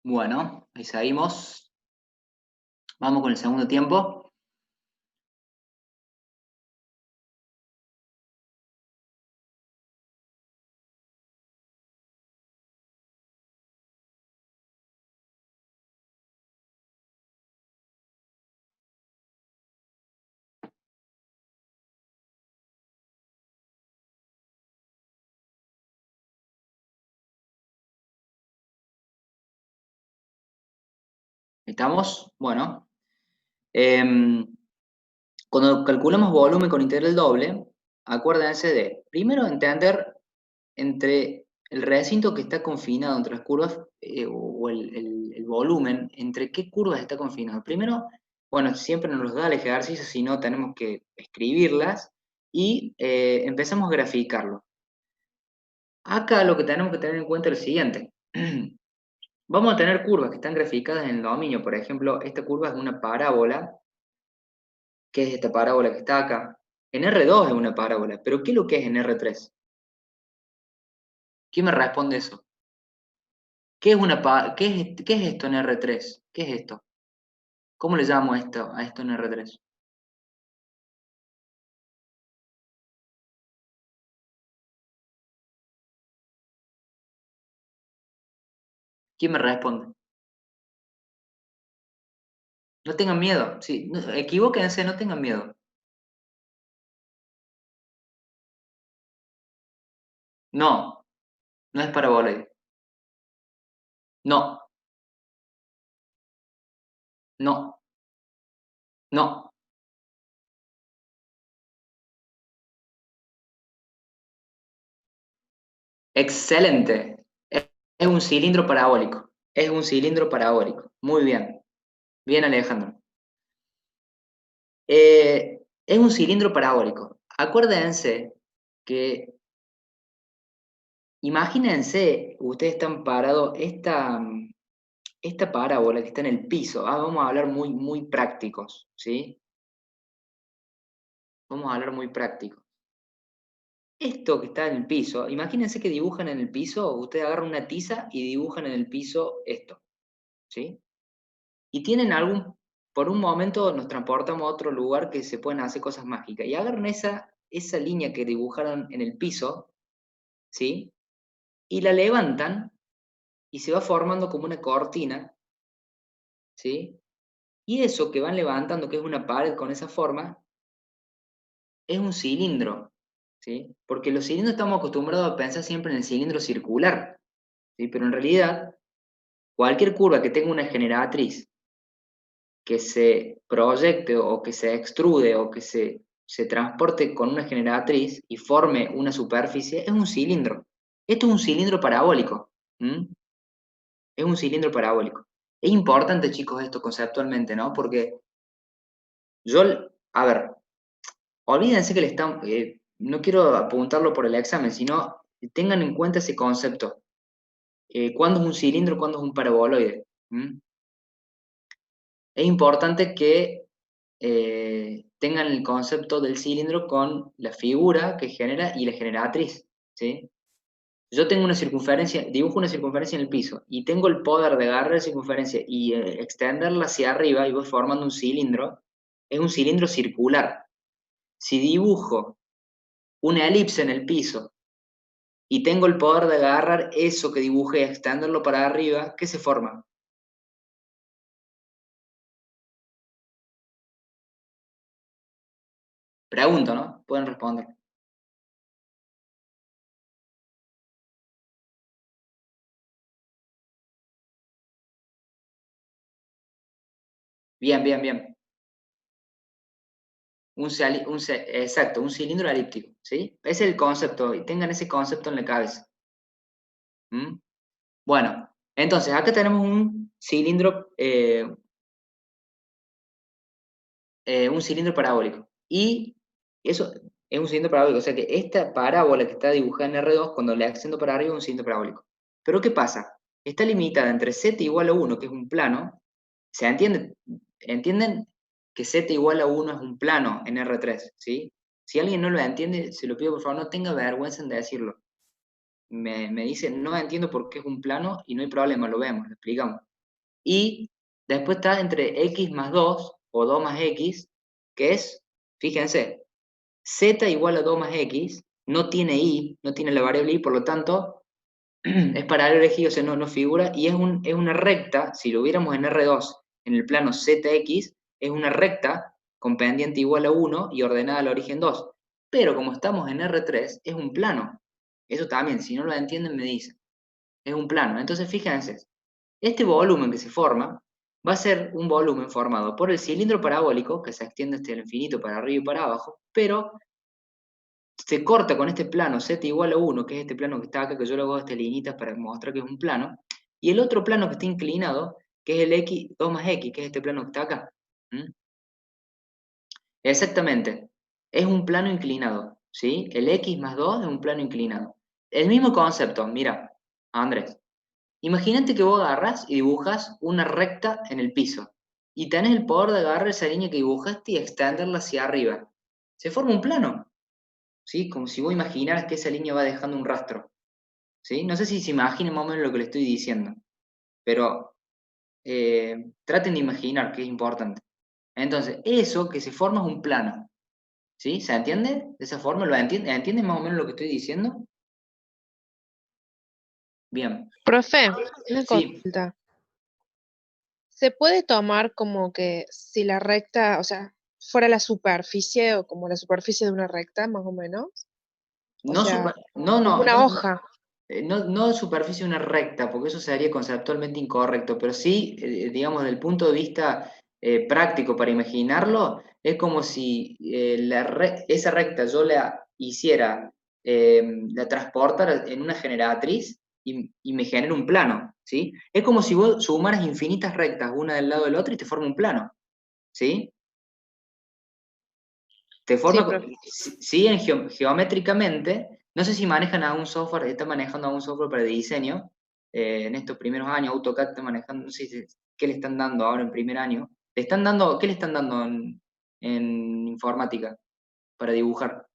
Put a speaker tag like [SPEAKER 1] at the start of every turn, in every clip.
[SPEAKER 1] Bueno, ahí seguimos. Vamos con el segundo tiempo. ¿Estamos? Bueno. em, Cuando calculamos volumen con integral doble, acuérdense de, primero, entender entre el recinto que está confinado entre las curvas, o el volumen, entre qué curvas está confinado. Primero, bueno, siempre nos los da el ejercicio, si no tenemos que escribirlas, y empezamos a graficarlo. Acá lo que tenemos que tener en cuenta es lo siguiente. Vamos a tener curvas que están graficadas en el dominio. Por ejemplo, esta curva es una parábola, que es esta parábola que está acá. En R2 es una parábola, pero ¿qué es lo que es en R3? ¿Quién me responde eso? ¿Qué es esto en R3? ¿Qué es esto? ¿Cómo le llamo a esto en R3? ¿Quién me responde? No tengan miedo, sí, equivóquense, no tengan miedo. No, no es paraboloide. No, no, no. Excelente. Es un cilindro parabólico. Es un cilindro parabólico. Muy bien. Bien, Alejandro. Es un cilindro parabólico. Acuérdense que, imagínense, ustedes están parados, esta parábola que está en el piso. Vamos a hablar muy prácticos, ¿sí? Vamos a hablar muy prácticos. Esto que está en el piso, imagínense que dibujan en el piso, ustedes agarran una tiza y dibujan en el piso esto, ¿sí? Y tienen por un momento nos transportamos a otro lugar que se pueden hacer cosas mágicas. Y agarran esa línea que dibujaron en el piso, ¿sí? Y la levantan y se va formando como una cortina, ¿sí? Y eso que van levantando, que es una pared con esa forma, es un cilindro, ¿sí? Porque los cilindros estamos acostumbrados a pensar siempre en el cilindro circular, ¿sí? Pero en realidad, cualquier curva que tenga una generatriz que se proyecte o que se extrude o que se transporte con una generatriz y forme una superficie, es un cilindro. Esto es un cilindro parabólico. ¿M? Es un cilindro parabólico. Es importante, chicos, esto conceptualmente, ¿no? Porque yo, a ver, olvídense que le están, no quiero apuntarlo por el examen, sino tengan en cuenta ese concepto. ¿Cuándo es un cilindro, cuándo es un paraboloide? ¿M? Es importante que tengan el concepto del cilindro con la figura que genera y la generatriz, ¿sí? Yo tengo una circunferencia, dibujo una circunferencia en el piso y tengo el poder de agarrar la circunferencia y extenderla hacia arriba y voy formando un cilindro, es un cilindro circular. Si dibujo una elipse en el piso y tengo el poder de agarrar eso que dibujé y extenderlo para arriba, ¿qué se forma? Pregunto, ¿no? Pueden responder. Bien, bien, bien. Exacto, un cilindro elíptico, ¿sí? Ese es el concepto, y tengan ese concepto en la cabeza. ¿M? Bueno, entonces acá tenemos un cilindro parabólico. Y eso, es un cilindro parabólico. O sea que esta parábola que está dibujada en R2, cuando le extiendo para arriba, es un cilindro parabólico. Pero ¿qué pasa? Está limitada entre z igual a 1, que es un plano. ¿Se entiende? ¿Entienden que z igual a 1 es un plano en R3? ¿Sí? Si alguien no lo entiende, se lo pido por favor, no tenga vergüenza en decirlo. Me dice, no entiendo por qué es un plano y no hay problema, lo vemos, lo explicamos. Y después está entre x más 2 o 2 más x, que es, fíjense, z igual a 2 más x, no tiene y, no tiene la variable y, por lo tanto, es paralelo ejido, o sea, no figura, y es una recta, si lo hubiéramos en R2, en el plano ZX, es una recta con pendiente igual a 1 y ordenada al origen 2. Pero como estamos en R3, es un plano. Eso también, si no lo entienden, me dicen. Es un plano. Entonces, fíjense, este volumen que se forma va a ser un volumen formado por el cilindro parabólico, que se extiende hasta el infinito para arriba y para abajo, pero se corta con este plano z igual a 1, que es este plano que está acá, que yo lo hago estas linitas para mostrar que es un plano, y el otro plano que está inclinado, que es el x, 2 más x, que es este plano que está acá. ¿Mm? Exactamente, es un plano inclinado, ¿sí? El x más 2 es un plano inclinado. El mismo concepto, mira, Andrés, imagínate que vos agarras y dibujas una recta en el piso, y tenés el poder de agarrar esa línea que dibujaste y extenderla hacia arriba. Se forma un plano. ¿Sí? Como si vos imaginaras que esa línea va dejando un rastro, ¿sí? No sé si se imaginen más o menos lo que le estoy diciendo, pero traten de imaginar que es importante. Entonces, eso que se forma es un plano, ¿sí? ¿Se entiende? De esa forma, ¿entienden más o menos lo que estoy diciendo? Bien.
[SPEAKER 2] Profe, una
[SPEAKER 1] Sí,
[SPEAKER 2] consulta. ¿Se puede tomar como que si la recta, o sea, fuera la superficie o como la superficie de una recta, más o menos? O
[SPEAKER 1] no,
[SPEAKER 2] sea,
[SPEAKER 1] no,
[SPEAKER 2] como
[SPEAKER 1] no,
[SPEAKER 2] una hoja.
[SPEAKER 1] no superficie una recta, porque eso sería conceptualmente incorrecto, pero sí, digamos, desde el punto de vista práctico para imaginarlo, es como si esa recta yo la hiciera, la transportara en una generatriz y me genera un plano, ¿sí? Es como si vos sumaras infinitas rectas una del lado del otro y te forma un plano, ¿sí? Te
[SPEAKER 2] Sí,
[SPEAKER 1] forma,
[SPEAKER 2] profe.
[SPEAKER 1] sí, geométricamente, no sé si manejan algún software, están manejando algún software para diseño, en estos primeros años, AutoCAD está manejando, no sé qué le están dando ahora en primer año. ¿Qué le están dando en informática para dibujar?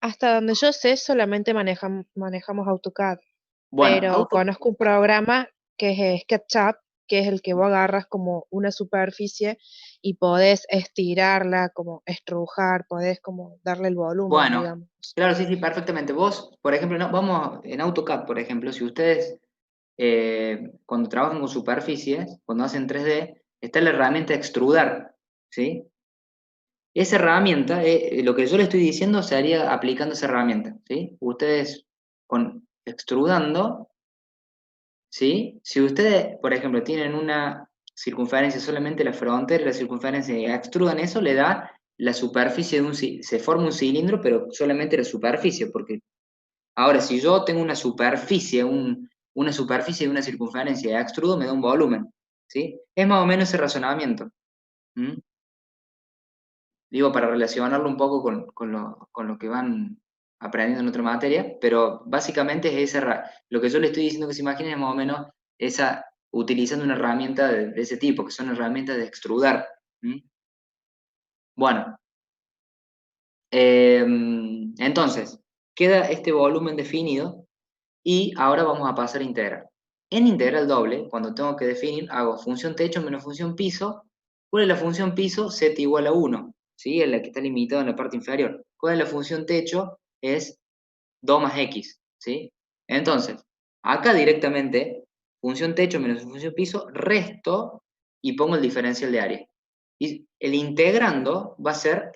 [SPEAKER 2] Hasta donde yo sé, solamente manejamos AutoCAD,
[SPEAKER 1] Bueno,
[SPEAKER 2] pero conozco un programa que es SketchUp, que es el que vos agarras como una superficie y podés estirarla, como estrujar, podés como darle el volumen,
[SPEAKER 1] bueno,
[SPEAKER 2] digamos.
[SPEAKER 1] claro, sí, sí, perfectamente. Vos, por ejemplo, no, vamos en AutoCAD, por ejemplo, si ustedes cuando trabajan con superficies, cuando hacen 3D, está la herramienta extrudar, ¿sí? Esa herramienta, lo que yo le estoy diciendo se haría aplicando esa herramienta, ¿sí? Ustedes extrudando, ¿sí? Si ustedes, por ejemplo, tienen una circunferencia solamente la frontera y la circunferencia y extrudan eso, le da la superficie de se forma un cilindro, pero solamente la superficie, porque ahora si yo tengo una superficie, una superficie de una circunferencia y extrudo, me da un volumen, ¿sí? Es más o menos ese razonamiento. ¿Mm? Digo, para relacionarlo un poco con lo que van aprendiendo en otra materia, pero básicamente es lo que yo le estoy diciendo que se imaginen es más o menos esa, utilizando una herramienta de ese tipo, que son herramientas de extrudar. ¿Mm? Bueno, entonces, queda este volumen definido y ahora vamos a pasar a integral. En integral doble, cuando tengo que definir, hago función techo menos función piso. ¿Cuál es la función piso? Z igual a 1, ¿sí? Es la que está limitada en la parte inferior. ¿Cuál es la función techo? Es 2 más x, ¿sí? Entonces, acá directamente, función techo menos función piso, resto y pongo el diferencial de área. Y el integrando va a ser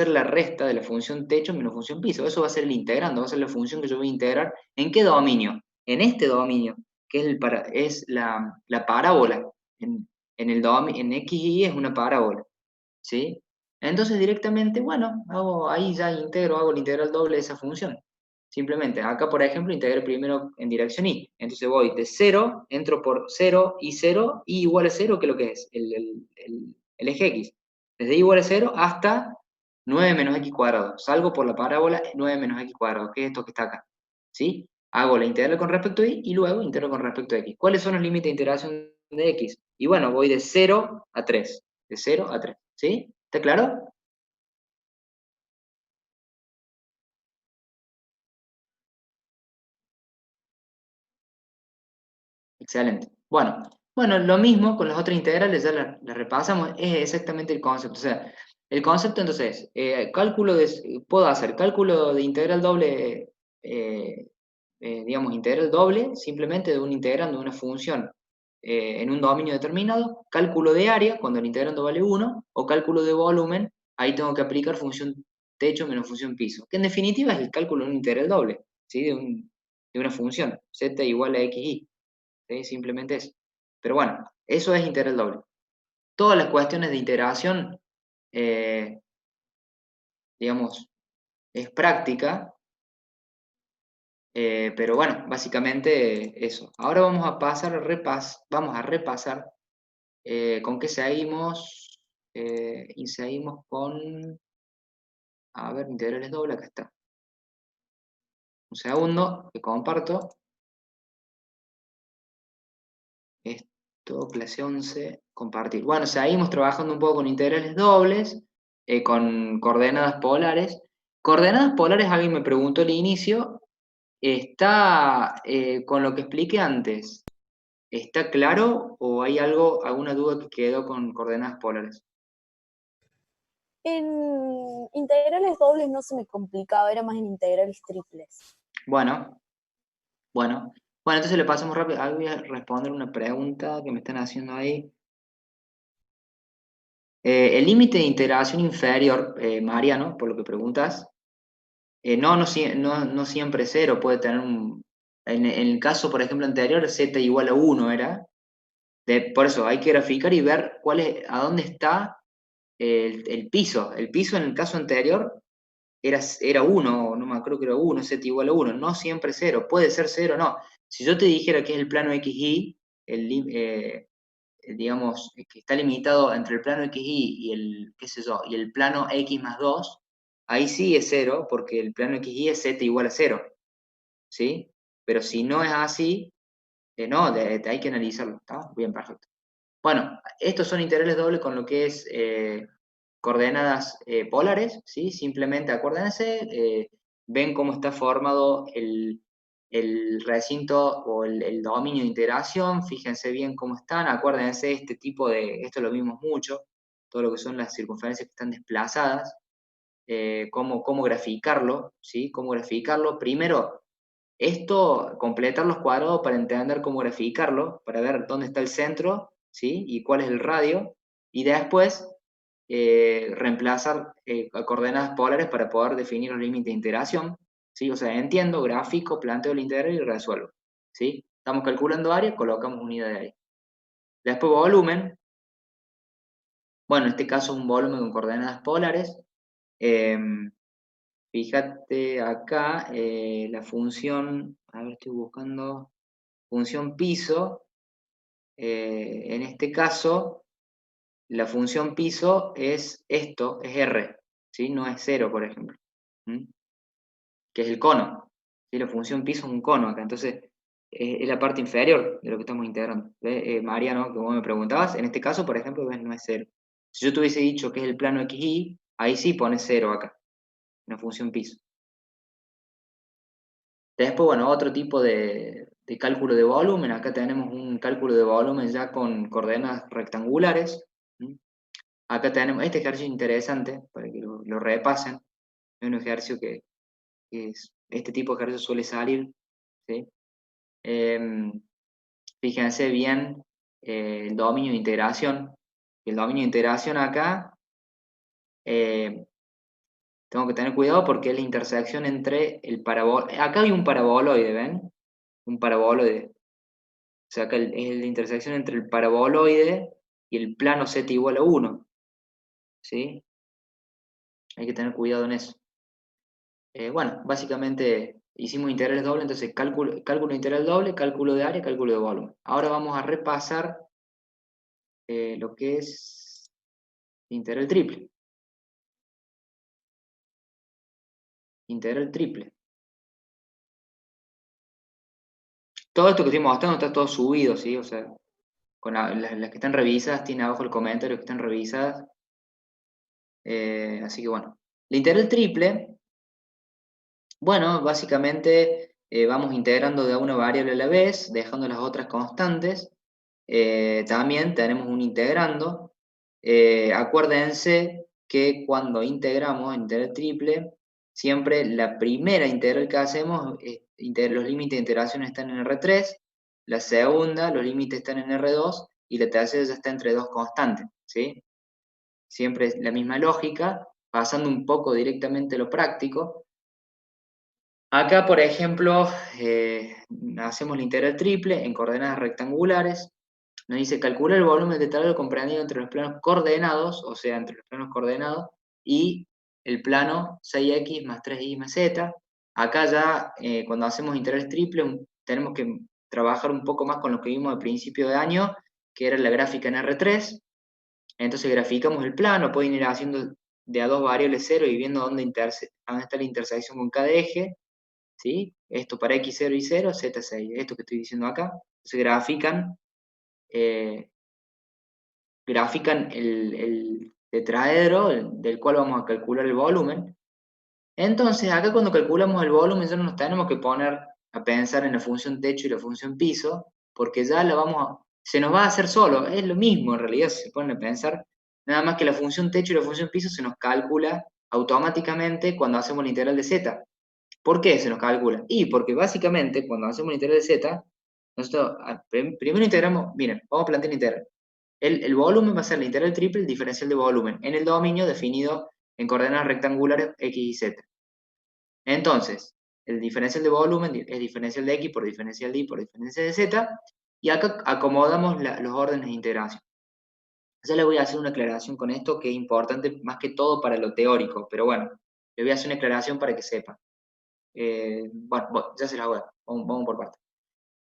[SPEAKER 1] la resta de la función techo menos función piso. Eso va a ser el integrando, va a ser la función que yo voy a integrar. ¿En qué dominio? En este dominio, que es la parábola. En el dominio, en x y y es una parábola, ¿sí? Entonces directamente, bueno, ahí ya integro, hago el integral doble de esa función. Simplemente, acá por ejemplo, integré primero en dirección y. Entonces voy de 0, entro por 0, y igual a 0, que es lo que es el eje X. Desde y igual a 0 hasta 9 menos x cuadrado. Salgo por la parábola 9 menos x cuadrado, que es esto que está acá. ¿Sí? Hago la integral con respecto a y luego integro con respecto a x. ¿Cuáles son los límites de integración de x? Y bueno, voy de 0 a 3. De 0 a 3. ¿Sí? ¿Está claro? Excelente. Bueno, lo mismo con las otras integrales, ya las repasamos, es exactamente el concepto. O sea, el concepto entonces es, puedo hacer cálculo de integral doble, digamos, integral doble, simplemente de un integrando de una función en un dominio determinado, cálculo de área, cuando el integrando vale 1, o cálculo de volumen, ahí tengo que aplicar función techo menos función piso, que en definitiva es el cálculo de un integral doble, ¿sí? De una función, z igual a xy. ¿Sí? Simplemente eso. Pero bueno, eso es integral doble. Todas las cuestiones de integración, eh, digamos, es práctica, pero bueno, básicamente eso. Ahora vamos a pasar vamos a repasar con qué seguimos. Y seguimos con, a ver, integrales doble, acá está. Un segundo, que comparto. Esto, clase 11, compartir. Bueno, seguimos trabajando un poco con integrales dobles, con coordenadas polares. Coordenadas polares, alguien me preguntó al inicio, ¿está con lo que expliqué antes? ¿Está claro o hay alguna duda que quedó con coordenadas polares?
[SPEAKER 3] En integrales dobles no se me complicaba, era más en integrales triples.
[SPEAKER 1] Bueno, bueno, entonces le pasamos rápido. Voy a responder una pregunta que me están haciendo ahí. El límite de integración inferior, Mariano, por lo que preguntas, no siempre es cero, puede tener en el caso, por ejemplo, anterior, z igual a 1 era. Por eso hay que graficar y ver a dónde está el piso. El piso en el caso anterior era 1, no me acuerdo que era 1, z igual a 1, no siempre cero, puede ser cero, no. Si yo te dijera que es el plano XY, digamos, que está limitado entre el plano XY y el, qué sé yo, y el plano X más 2, ahí sí es cero, porque el plano XY es z igual a 0, ¿sí? Pero si no es así, no, hay que analizarlo, ¿está? Bien, perfecto. Bueno, estos son integrales dobles con lo que es coordenadas polares, ¿sí? Simplemente acuérdense, ven cómo está formado el recinto o el dominio de integración, fíjense bien cómo están, acuérdense esto lo vimos mucho, todo lo que son las circunferencias que están desplazadas, cómo graficarlo, ¿sí? Cómo graficarlo. Primero, completar los cuadrados para entender cómo graficarlo, para ver dónde está el centro, ¿sí? Y cuál es el radio, y después reemplazar coordenadas polares para poder definir los límites de integración, ¿sí? O sea, entiendo, gráfico, planteo el integral y resuelvo, ¿sí? Estamos calculando área, colocamos unidad de área. Después volumen, bueno, en este caso un volumen con coordenadas polares. Fíjate acá, la función, a ver, estoy buscando, función piso, en este caso, la función piso es esto, es R, ¿sí? No es 0, por ejemplo, ¿m? Que es el cono, ¿sí? La función piso es un cono acá, entonces es la parte inferior de lo que estamos integrando. Mariano, que vos me preguntabas, en este caso, por ejemplo, ves, no es 0. Si yo te hubiese dicho que es el plano XY, ahí sí pones 0 acá, una función piso. Después, bueno, otro tipo de cálculo de volumen. Acá tenemos un cálculo de volumen ya con coordenadas rectangulares. ¿Mm? Acá tenemos este ejercicio interesante para que lo repasen. Es un ejercicio este tipo de ejercicio suele salir. ¿Sí? Em, Fíjense bien el dominio de integración. El dominio de integración acá eh, tengo que tener cuidado porque es la intersección entre el paraboloide. Acá hay un paraboloide, ¿ven? Un paraboloide. O sea, acá es la intersección entre el paraboloide y el plano z igual a 1. ¿Sí? Hay que tener cuidado en eso. Bueno, básicamente hicimos integrales dobles, entonces cálculo integral doble, cálculo de área, cálculo de volumen. Ahora vamos a repasar lo que es integral triple. Integral triple. Todo esto que estoy mostrando está todo subido, ¿sí? O sea, con las que están revisadas, tiene abajo el comentario que están revisadas. Así que bueno. La integral triple, bueno, básicamente vamos integrando de una variable a la vez, dejando las otras constantes. También tenemos un integrando. Acuérdense que cuando integramos integral triple, siempre la primera integral que hacemos, los límites de integración están en R3, la segunda, los límites están en R2, y la tercera ya está entre dos constantes, ¿sí? Siempre es la misma lógica, pasando un poco directamente a lo práctico. Acá, por ejemplo, hacemos la integral triple en coordenadas rectangulares. Nos dice calcular el volumen de tablero comprendido entre los planos coordenados, o sea, entre los planos coordenados, y el plano 6x más 3y más z. Acá ya, cuando hacemos integrales triples, tenemos que trabajar un poco más con lo que vimos al principio de año, que era la gráfica en R3. Entonces graficamos el plano, pueden ir haciendo de a dos variables 0 y viendo dónde está la intersección con cada eje, ¿sí? Esto para x0 y 0, z6, esto que estoy diciendo acá. Entonces grafican el tetraedro del cual vamos a calcular el volumen. Entonces, acá cuando calculamos el volumen ya no nos tenemos que poner a pensar en la función techo y la función piso, porque ya se nos va a hacer solo, es lo mismo en realidad si se ponen a pensar, nada más que la función techo y la función piso se nos calcula automáticamente cuando hacemos la integral de z. ¿Por qué se nos calcula? Y porque básicamente cuando hacemos la integral de z, nosotros primero integramos, miren, vamos a plantear la integral. El volumen va a ser la integral triple, el diferencial de volumen, en el dominio definido en coordenadas rectangulares x y z. Entonces, el diferencial de volumen es diferencial de x por diferencial de y por diferencial de z, y acá acomodamos los órdenes de integración. Ya le voy a hacer una aclaración con esto que es importante más que todo para lo teórico, pero bueno, le voy a hacer una aclaración para que sepa. Bueno, ya se la voy a dar, vamos por partes.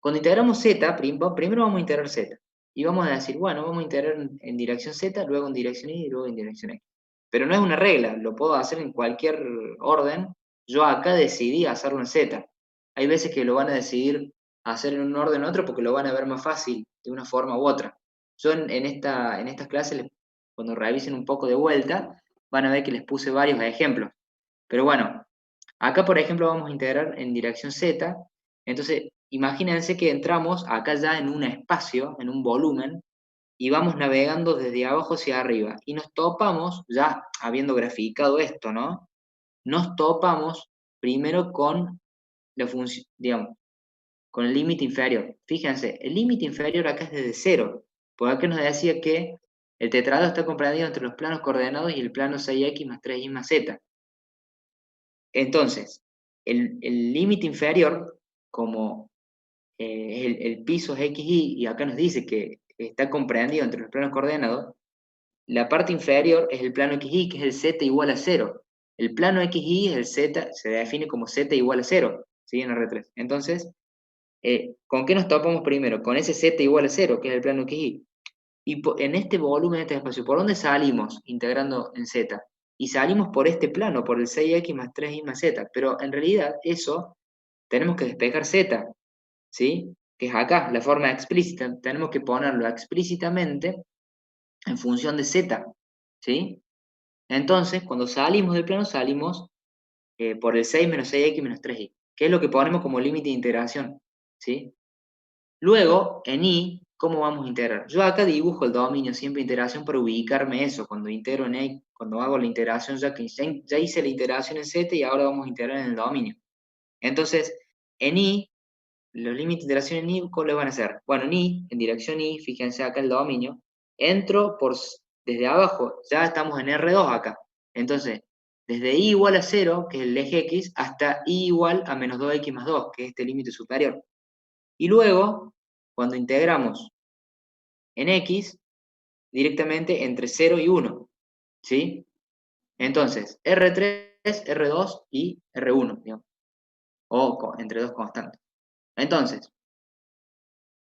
[SPEAKER 1] Cuando integramos z, primero vamos a integrar z. Y vamos a decir, bueno, vamos a integrar en dirección z, luego en dirección y luego en dirección x. Pero no es una regla, lo puedo hacer en cualquier orden. Yo acá decidí hacerlo en z. Hay veces que lo van a decidir hacer en un orden u otro porque lo van a ver más fácil de una forma u otra. Yo en estas clases, cuando revisen un poco de vuelta, van a ver que les puse varios ejemplos. Pero bueno, acá por ejemplo vamos a integrar en dirección z. Entonces, imagínense que entramos acá ya en un espacio, en un volumen, y vamos navegando desde abajo hacia arriba. Y nos topamos, ya habiendo graficado esto, ¿no? Nos topamos primero con la función, digamos, con el límite inferior. Fíjense, el límite inferior acá es desde 0, por acá nos decía que el tetrado está comprendido entre los planos coordenados y el plano 6x más 3y más z. Entonces, el límite inferior, como el piso es xy, y acá nos dice que está comprendido entre los planos coordenados, la parte inferior es el plano xy, que es el z igual a 0. El plano xy es el z, se define como z igual a 0, ¿sí? En R3. Entonces, ¿con qué nos topamos primero? Con ese z igual a 0, que es el plano xy. Y en este volumen, en este espacio, ¿por dónde salimos integrando en z? Y salimos por este plano, por el 6x más 3y más z. Pero en realidad eso tenemos que despejar z, ¿sí? Que es acá, la forma explícita. Tenemos que ponerlo explícitamente en función de z, ¿sí? Entonces, cuando salimos del plano, salimos por el 6 menos 6x menos 3y, que es lo que ponemos como límite de integración, ¿sí? Luego, en y, ¿cómo vamos a integrar? Yo acá dibujo el dominio siempre integración para ubicarme eso, cuando integro en y, cuando hago la integración, ya hice la integración en z y ahora vamos a integrar en el dominio. Entonces, en y, los límites de integración en y, ¿cómo le van a hacer? Bueno, en y, en dirección y, fíjense acá el dominio, entro desde abajo, ya estamos en R2 acá. Entonces, desde y igual a 0, que es el eje x, hasta y igual a menos 2x más 2, que es este límite superior. Y luego, cuando integramos en x, directamente entre 0 y 1, ¿sí? Entonces, R3, R2 y R1, digamos. o entre dos constantes. Entonces,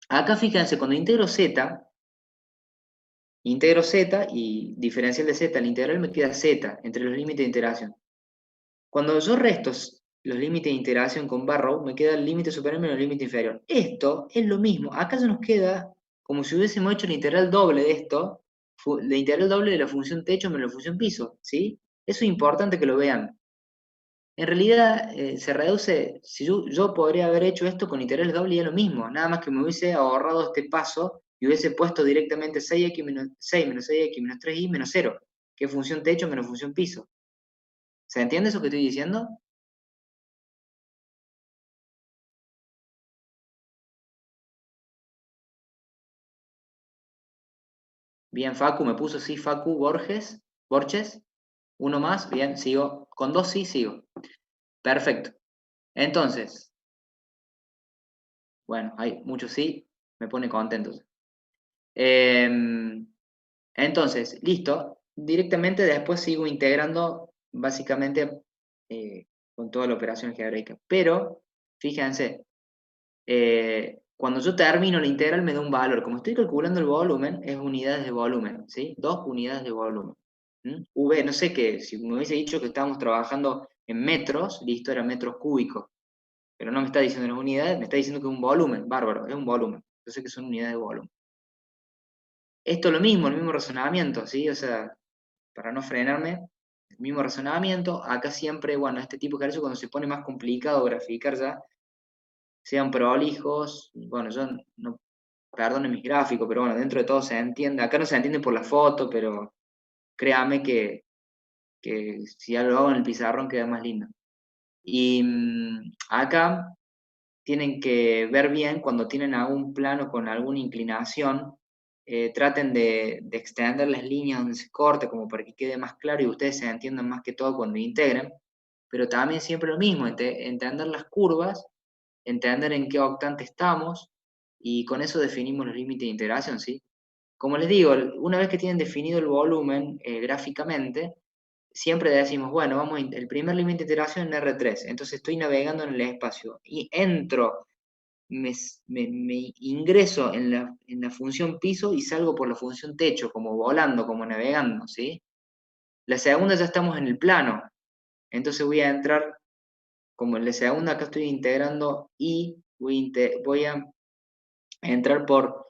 [SPEAKER 1] acá fíjense, cuando integro z y diferencial de z, el integral me queda z entre los límites de integración. Cuando yo resto los límites de integración con Barrow, me queda el límite superior menos el límite inferior. Esto es lo mismo. Acá ya nos queda como si hubiésemos hecho la integral doble de esto, la integral doble de la función techo menos la función piso, ¿sí? Eso es importante que lo vean. En realidad se reduce, si yo podría haber hecho esto con integrales doble y es lo mismo, nada más que me hubiese ahorrado este paso y hubiese puesto directamente 6x menos 6 menos 6x menos 3y menos 0, que es función techo menos función piso. ¿Se entiende eso que estoy diciendo? Bien, Facu, me puso sí, Facu Borges, uno más, bien, sigo, con dos sí, sigo. Perfecto. Entonces, bueno, hay muchos sí, me pone contento. Entonces, listo, directamente después sigo integrando básicamente con toda la operación algebraica. Pero, fíjense, cuando yo termino la integral me da un valor. Como estoy calculando el volumen, es unidades de volumen, ¿sí? 2 unidades de volumen. V, no sé qué, si me hubiese dicho que estábamos trabajando en metros, listo, era metros cúbicos. Pero no me está diciendo en unidades, me está diciendo que es un volumen, bárbaro, es un volumen. Yo sé que son unidades de volumen. Esto es lo mismo, el mismo razonamiento, ¿sí? O sea, para no frenarme, el mismo razonamiento. Acá siempre, bueno, este tipo de ejercicio cuando se pone más complicado graficar ya, sean prolijos, bueno, yo no, perdonen mis gráficos, pero bueno, dentro de todo se entiende. Acá no se entiende por la foto, pero créame que si ya lo hago en el pizarrón queda más lindo. Y acá tienen que ver bien cuando tienen algún plano con alguna inclinación, traten de extender las líneas donde se corte como para que quede más claro y ustedes se entiendan más que todo cuando integren, pero también siempre lo mismo, entender las curvas, entender en qué octante estamos y con eso definimos los límites de integración, ¿sí? Como les digo, una vez que tienen definido el volumen gráficamente, siempre decimos, bueno, el primer límite de iteración en R3, entonces estoy navegando en el espacio y entro, me ingreso en la función piso y salgo por la función techo, como volando, como navegando, ¿sí? La segunda ya estamos en el plano, entonces voy a entrar, como en la segunda acá estoy integrando y voy a entrar por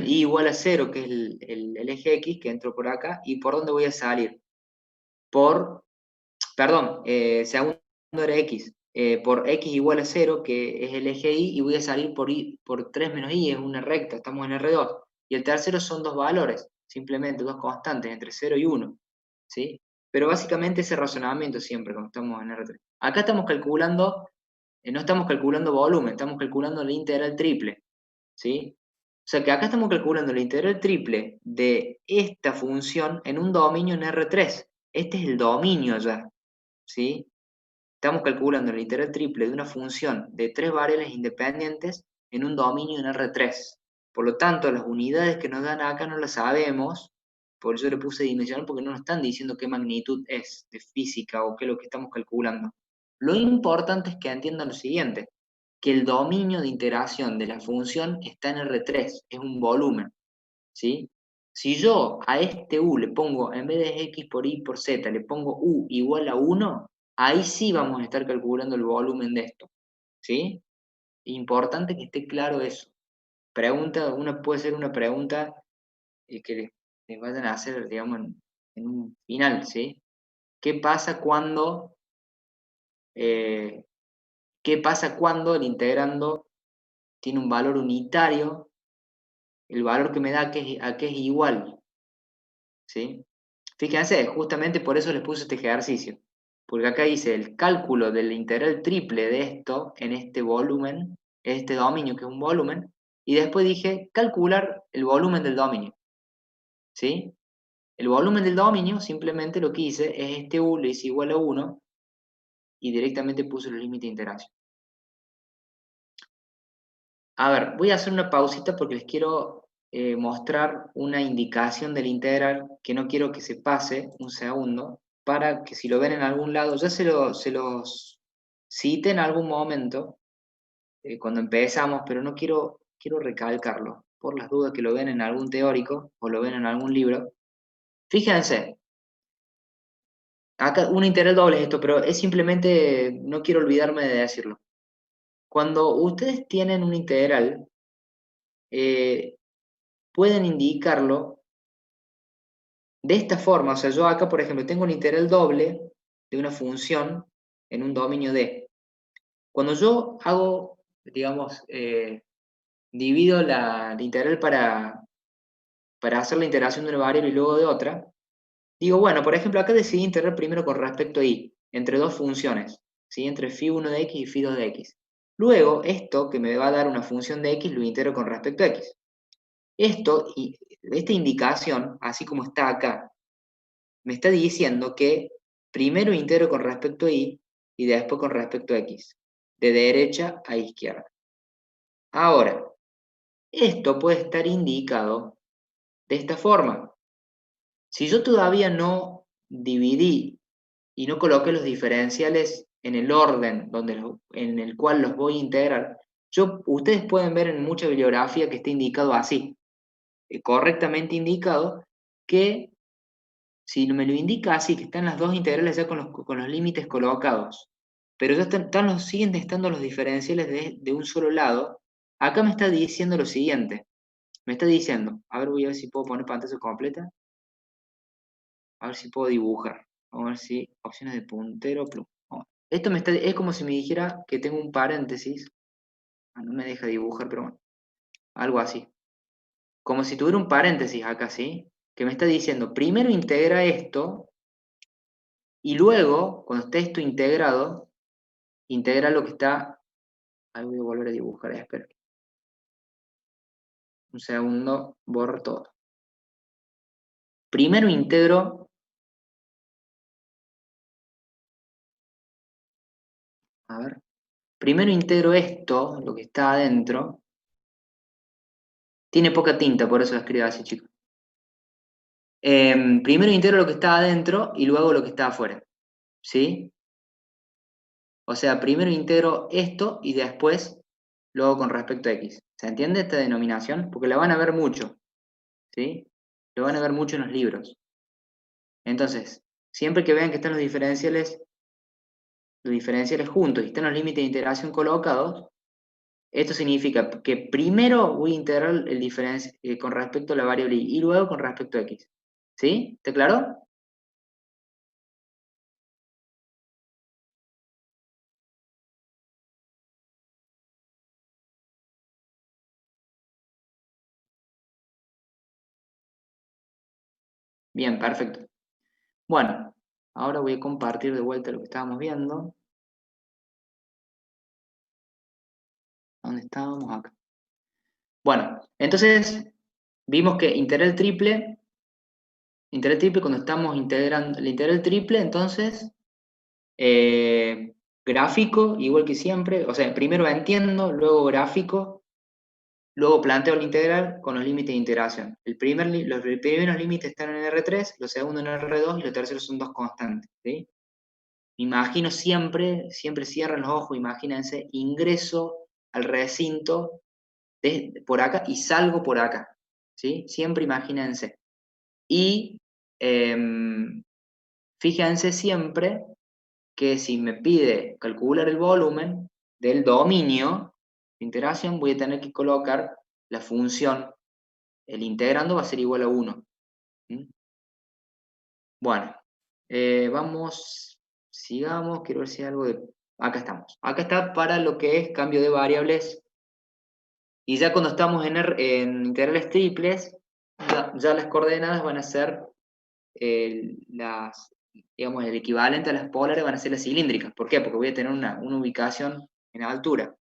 [SPEAKER 1] y igual a 0, que es el eje X, que entro por acá, y por dónde voy a salir. Perdón, segundo era X, por X igual a 0, que es el eje Y, y voy a salir por 3 menos Y, es una recta, estamos en R2. Y el tercero son dos valores, simplemente dos constantes, entre 0 y 1, ¿sí? Pero básicamente ese razonamiento siempre cuando estamos en R3. Acá estamos calculando, no estamos calculando volumen, estamos calculando la integral triple, ¿sí? O sea que acá estamos calculando la integral triple de esta función en un dominio en R3. Este es el dominio ya, ¿sí? Estamos calculando la integral triple de una función de tres variables independientes en un dominio en R3. Por lo tanto, las unidades que nos dan acá no las sabemos, por eso le puse dimensional, porque no nos están diciendo qué magnitud es de física o qué es lo que estamos calculando. Lo importante es que entiendan lo siguiente, que el dominio de interacción de la función está en R3, es un volumen, ¿sí? Si yo a este u le pongo, en vez de x por y por z, le pongo u igual a 1, ahí sí vamos a estar calculando el volumen de esto, ¿sí? Importante que esté claro eso. Puede ser una pregunta que les vayan a hacer, digamos, en un final, ¿sí? ¿Qué pasa eh, cuando el integrando tiene un valor unitario, el valor que me da a qué es igual, ¿sí? Fíjense, justamente por eso les puse este ejercicio, porque acá dice el cálculo del integral triple de esto en este volumen, este dominio que es un volumen, y después dije calcular el volumen del dominio, ¿sí? El volumen del dominio simplemente lo que hice es este u le hice igual a 1 y directamente puse el límite de integración. A ver, voy a hacer una pausita porque les quiero mostrar una indicación del integral que no quiero que se pase un segundo, para que si lo ven en algún lado, ya se cité en algún momento, cuando empezamos, pero no quiero recalcarlo, por las dudas que lo ven en algún teórico o lo ven en algún libro. Fíjense, acá un integral doble es esto, pero es simplemente, no quiero olvidarme de decirlo. Cuando ustedes tienen un integral, pueden indicarlo de esta forma. O sea, yo acá, por ejemplo, tengo un integral doble de una función en un dominio D. Cuando yo hago, digamos, divido la integral para hacer la integración de una variable y luego de otra, digo, bueno, por ejemplo, acá decidí integrar primero con respecto a y, entre dos funciones, ¿sí? Entre phi1 de x y phi2 de x. Luego, esto que me va a dar una función de x, lo integro con respecto a x. Esta indicación, así como está acá, me está diciendo que primero integro con respecto a y después con respecto a x, de derecha a izquierda. Ahora, esto puede estar indicado de esta forma. Si yo todavía no dividí y no coloqué los diferenciales en el orden en el cual los voy a integrar, ustedes pueden ver en mucha bibliografía que está indicado así, correctamente indicado, que si me lo indica así, que están las dos integrales ya con los límites colocados, pero ya siguen estando los diferenciales de un solo lado, acá me está diciendo lo siguiente. Me está diciendo, a ver, voy a ver si puedo poner pantalla completa, a ver si puedo dibujar, a ver si opciones de puntero, plum. Esto es como si me dijera que tengo un paréntesis, no me deja dibujar, pero bueno, algo así. Como si tuviera un paréntesis acá, ¿sí? Que me está diciendo, primero integra esto, y luego, cuando esté esto integrado, integra lo que está. Ahí voy a volver a dibujar, espera. Un segundo, borro todo. Primero integro. A ver. Primero integro esto, lo que está adentro. Tiene poca tinta, por eso lo escribo así, chicos. Primero integro lo que está adentro y luego lo que está afuera. ¿Sí? O sea, primero integro esto y después luego con respecto a x. ¿Se entiende esta denominación? Porque la van a ver mucho. ¿Sí? Lo van a ver mucho en los libros. Entonces, siempre que vean que están los diferenciales juntos y están los límites de integración colocados, esto significa que primero voy a integrar el con respecto a la variable y luego con respecto a x. ¿Sí? ¿Está claro? Bien, perfecto. Bueno, ahora voy a compartir de vuelta lo que estábamos viendo. ¿Dónde estábamos? Acá. Bueno, entonces vimos que integral triple cuando estamos integrando el integral triple, entonces gráfico, igual que siempre, o sea, primero entiendo, luego gráfico, luego planteo la integral con los límites de integración. Los primeros límites están en R3, los segundos en R2 y los terceros son dos constantes. ¿Sí? Me imagino siempre cierran los ojos, imagínense, ingreso al recinto por acá y salgo por acá. ¿Sí? Siempre imagínense. Y fíjense siempre que si me pide calcular el volumen del dominio de integración, voy a tener que colocar la función, el integrando va a ser igual a 1. ¿Mm? Bueno, sigamos, quiero ver si hay algo de. Acá estamos. Acá está para lo que es cambio de variables. Y ya cuando estamos en integrales triples, ya las coordenadas van a ser digamos, el equivalente a las polares van a ser las cilíndricas. ¿Por qué? Porque voy a tener una ubicación en altura.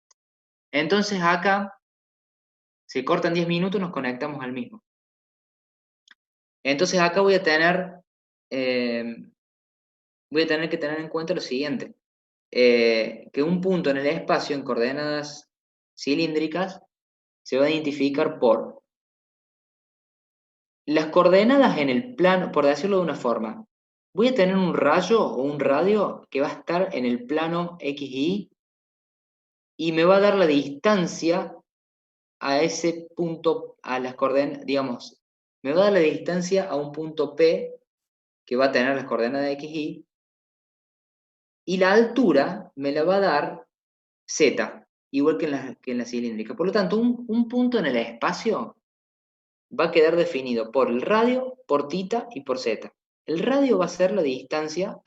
[SPEAKER 1] Entonces acá se cortan 10 minutos, nos conectamos al mismo. Entonces acá voy a tener que tener en cuenta lo siguiente, que un punto en el espacio en coordenadas cilíndricas se va a identificar por las coordenadas en el plano, por decirlo de una forma, voy a tener un rayo o un radio que va a estar en el plano XY y me va a dar la distancia a ese punto, a las coordenadas, digamos, me va a dar la distancia a un punto P que va a tener las coordenadas XY, y la altura me la va a dar Z, igual que en la cilíndrica. Por lo tanto, un punto en el espacio va a quedar definido por el radio, por θ y por Z. El radio va a ser la distancia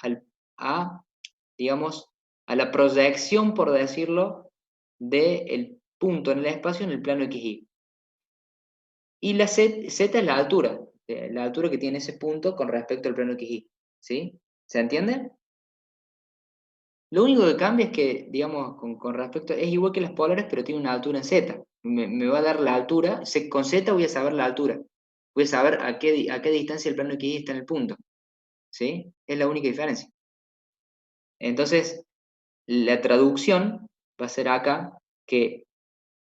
[SPEAKER 1] digamos, a la proyección, por decirlo, del punto en el espacio en el plano XY. Y la Z es la altura que tiene ese punto con respecto al plano XY. ¿Sí? ¿Se entiende? Lo único que cambia es que, digamos, con respecto, es igual que las polares, pero tiene una altura en Z. Me va a dar la altura, con Z voy a saber la altura. Voy a saber a qué distancia el plano XY está en el punto. ¿Sí? Es la única diferencia. Entonces, la traducción va a ser acá que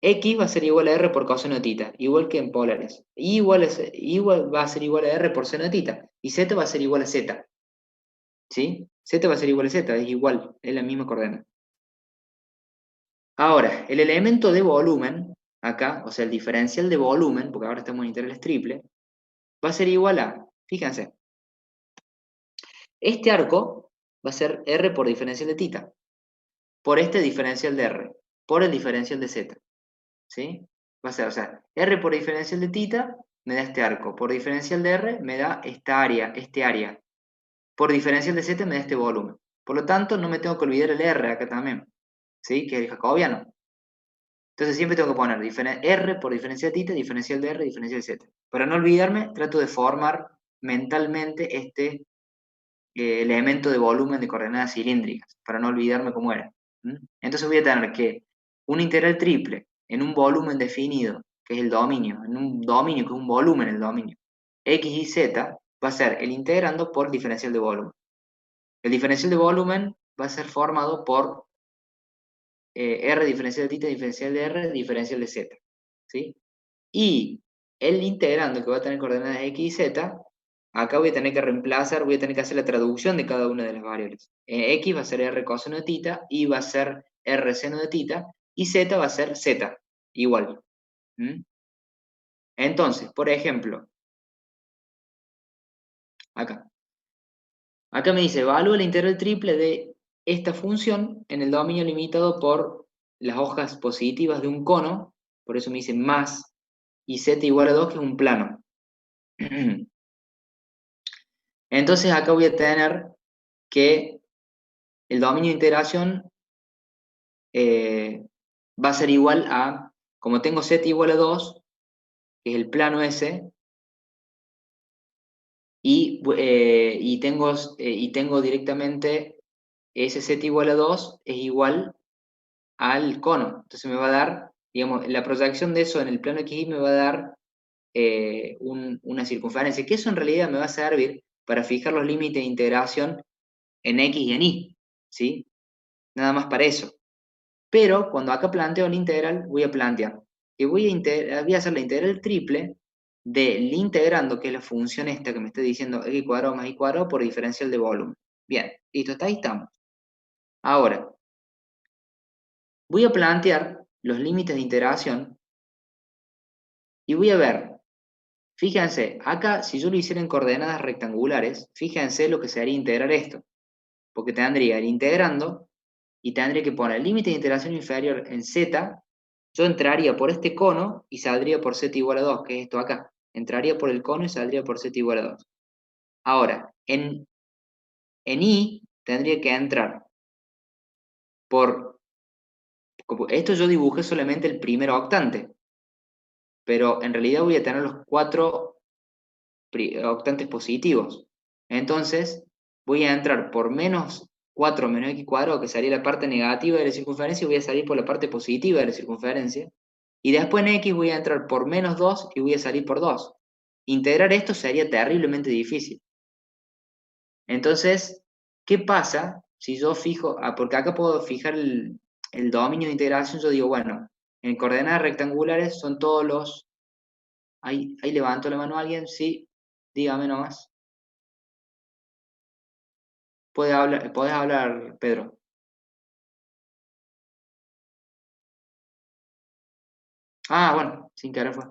[SPEAKER 1] X va a ser igual a R por coseno de θ, igual que en polares. Igual va a ser igual a R por seno de θ. Y Z va a ser igual a Z. ¿Sí? Z va a ser igual a Z, es igual, es la misma coordenada. Ahora, el elemento de volumen, acá, o sea, el diferencial de volumen, porque ahora estamos en integrales triple, va a ser igual a, fíjense, este arco va a ser R por diferencial de θ, por este diferencial de R, por el diferencial de Z. ¿Sí? Va a ser, o sea, R por diferencial de θ me da este arco, por diferencial de R me da esta área, este área, por diferencial de Z me da este volumen. Por lo tanto, no me tengo que olvidar el R acá también, ¿sí? Que es el jacobiano. Entonces siempre tengo que poner R por diferencial de θ, diferencial de R, diferencial de Z. Para no olvidarme, trato de formar mentalmente este elemento de volumen de coordenadas cilíndricas, para no olvidarme cómo era. Entonces voy a tener que un integral triple en un volumen definido, que es el dominio, en un dominio que es un volumen el dominio, X y Z, va a ser el integrando por diferencial de volumen. El diferencial de volumen va a ser formado por R diferencial de θ, diferencial de R, diferencial de Z. ¿Sí? Y el integrando que va a tener coordenadas X y Z, acá voy a tener que reemplazar, voy a tener que hacer la traducción de cada una de las variables. X va a ser R coseno de θ, Y va a ser R seno de θ, y Z va a ser Z, igual. Entonces, por ejemplo, acá. Acá me dice, evalúa la integral triple de esta función en el dominio limitado por las hojas positivas de un cono, por eso me dice más, y Z igual a 2, que es un plano. Entonces acá voy a tener que el dominio de integración va a ser igual a, como tengo Z igual a 2, que es el plano S, y tengo directamente ese Z igual a 2 es igual al cono. Entonces me va a dar, digamos, la proyección de eso en el plano XY me va a dar una circunferencia, que eso en realidad me va a servir para fijar los límites de integración en X y en Y, ¿sí? Nada más para eso. Pero cuando acá planteo la integral, voy a plantear que voy a hacer la integral triple del integrando, que es la función esta que me está diciendo x cuadrado más y cuadrado por diferencial de volumen. Bien, listo, hasta ahí estamos. Ahora, voy a plantear los límites de integración y voy a ver, fíjense, acá si yo lo hiciera en coordenadas rectangulares, fíjense lo que sería integrar esto, porque tendría el integrando y tendría que poner el límite de integración inferior en z. Yo entraría por este cono y saldría por z igual a 2, que es esto acá. Entraría por el cono y saldría por z igual a 2. Ahora, en y tendría que entrar por... Esto yo dibujé solamente el primer octante, pero en realidad voy a tener los 4 octantes positivos. Entonces, voy a entrar por menos 4 menos x cuadrado, que sería la parte negativa de la circunferencia, y voy a salir por la parte positiva de la circunferencia. Y después en x voy a entrar por menos 2 y voy a salir por 2. Integrar esto sería terriblemente difícil. Entonces, ¿qué pasa si yo fijo, porque acá puedo fijar el dominio de integración? Yo digo, bueno, en coordenadas rectangulares son todos los... Ahí levanto la mano a alguien, sí, dígame nomás. Podés hablar, Pedro. Ah, bueno, sin querer fue.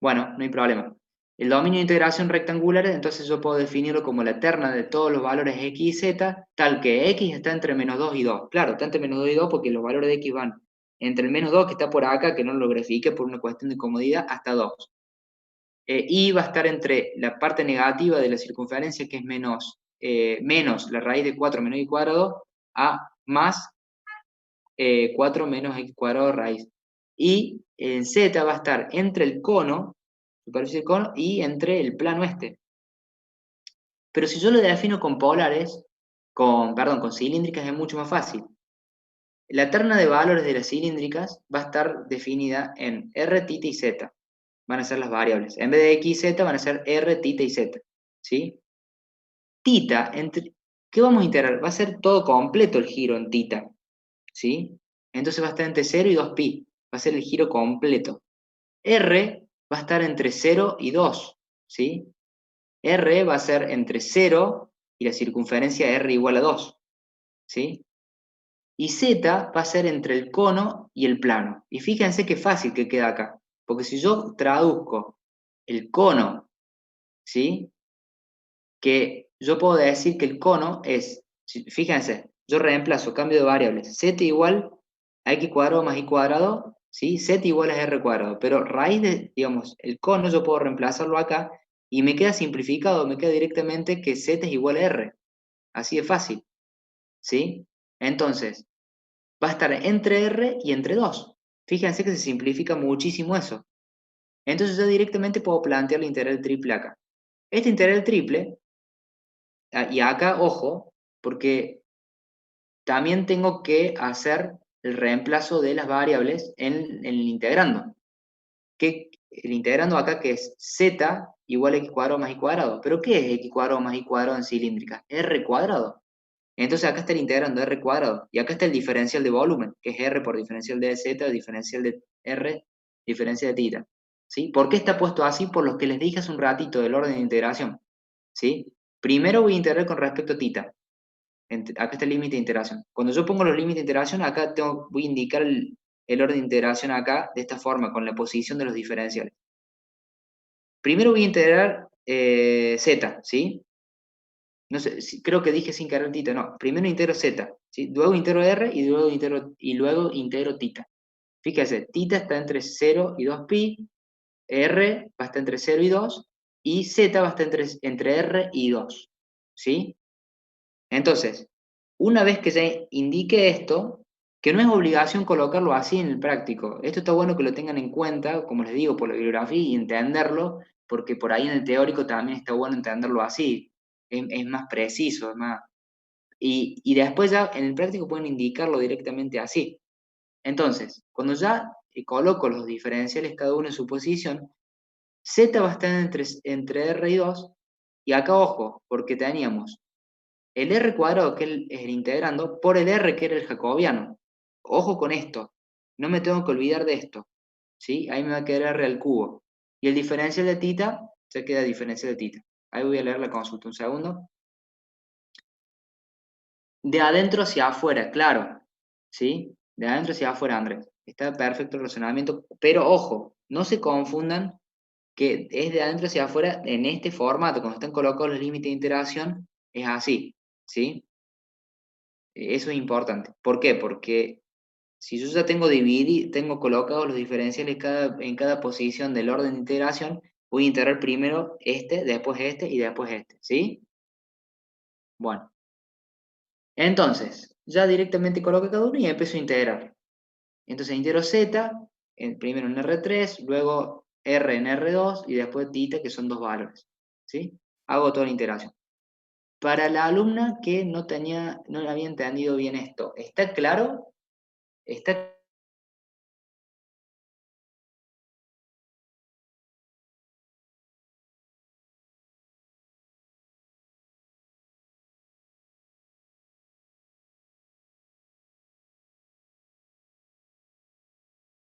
[SPEAKER 1] Bueno, no hay problema. El dominio de integración rectangular, entonces yo puedo definirlo como la terna de todos los valores x y z, tal que x está entre menos 2 y 2. Claro, está entre menos 2 y 2 porque los valores de x van entre el menos 2 que está por acá, que no lo grafique por una cuestión de comodidad, hasta 2. Y va a estar entre la parte negativa de la circunferencia, que es menos la raíz de 4 menos y cuadrado, a más 4 menos x cuadrado raíz. Y en z va a estar entre el cono, superficie del cono, y entre el plano este. Pero si yo lo defino con polares, con cilíndricas, es mucho más fácil. La terna de valores de las cilíndricas va a estar definida en r, θ y z. Van a ser las variables. En vez de x y z van a ser r, θ y z. ¿Sí? Θ, ¿qué vamos a integrar? Va a ser todo completo el giro en θ. ¿Sí? Entonces va a estar entre 0 y 2pi. Va a ser el giro completo. R va a estar entre 0 y 2. ¿Sí? R va a ser entre 0 y la circunferencia R igual a 2. ¿Sí? Y Z va a ser entre el cono y el plano. Y fíjense qué fácil que queda acá. Porque si yo traduzco el cono, ¿sí? Que yo puedo decir que el cono es, fíjense, yo reemplazo, cambio de variables, z igual a x cuadrado más y cuadrado, ¿sí? Z igual a r cuadrado, pero raíz de, digamos, el cono yo puedo reemplazarlo acá y me queda simplificado, me queda directamente que z es igual a r, así de fácil, ¿sí? Entonces, va a estar entre r y entre 2, fíjense que se simplifica muchísimo eso. Entonces yo directamente puedo plantear la integral triple acá. Esta integral triple, y acá, ojo, porque también tengo que hacer el reemplazo de las variables en el integrando. Que el integrando acá que es z igual a x cuadrado más y cuadrado. ¿Pero qué es x cuadrado más y cuadrado en cilíndrica? R cuadrado. Entonces acá está el integrando r cuadrado. Y acá está el diferencial de volumen, que es r por diferencial de z, diferencial de r, diferencial de θ. ¿Sí? ¿Por qué está puesto así? Por lo que les dije hace un ratito del orden de integración. ¿Sí? Primero voy a integrar con respecto a θ. Acá está el límite de integración. Cuando yo pongo los límites de integración, acá voy a indicar el orden de integración acá, de esta forma, con la posición de los diferenciales. Primero voy a integrar z, ¿sí? No sé, creo que dije sin querer θ, no. Primero integro z, ¿sí? Luego integro r y luego integro θ. Fíjese, θ está entre 0 y 2pi, r va a estar entre 0 y 2, y z va a estar entre r y 2, ¿sí? Entonces, una vez que se indique esto, que no es obligación colocarlo así en el práctico, esto está bueno que lo tengan en cuenta, como les digo, por la bibliografía y entenderlo, porque por ahí en el teórico también está bueno entenderlo así, es más preciso, es más... Y después ya en el práctico pueden indicarlo directamente así. Entonces, cuando ya coloco los diferenciales cada uno en su posición, z va a estar entre r y 2, y acá ojo, porque teníamos el r cuadrado, que es el integrando, por el r, que era el jacobiano. Ojo con esto, no me tengo que olvidar de esto, ¿sí? Ahí me va a quedar r al cubo. Y el diferencial de θ, se queda diferencial de θ. Ahí voy a leer la consulta un segundo. De adentro hacia afuera, claro, ¿sí? De adentro hacia afuera, Andrés. Está perfecto el razonamiento, pero ojo, no se confundan que es de adentro hacia afuera en este formato, cuando están colocados los límites de interacción, es así, ¿sí? Eso es importante. ¿Por qué? Porque si yo ya tengo colocados los diferenciales en cada posición del orden de integración, voy a integrar primero este y después este, ¿sí? Bueno, entonces, ya directamente coloco cada uno y empiezo a integrar. Entonces integro z, primero en R3, luego R en R2 y después θ, que son dos valores, ¿sí? Hago toda la integración. Para la alumna que no había entendido bien esto, ¿está claro? ¿Está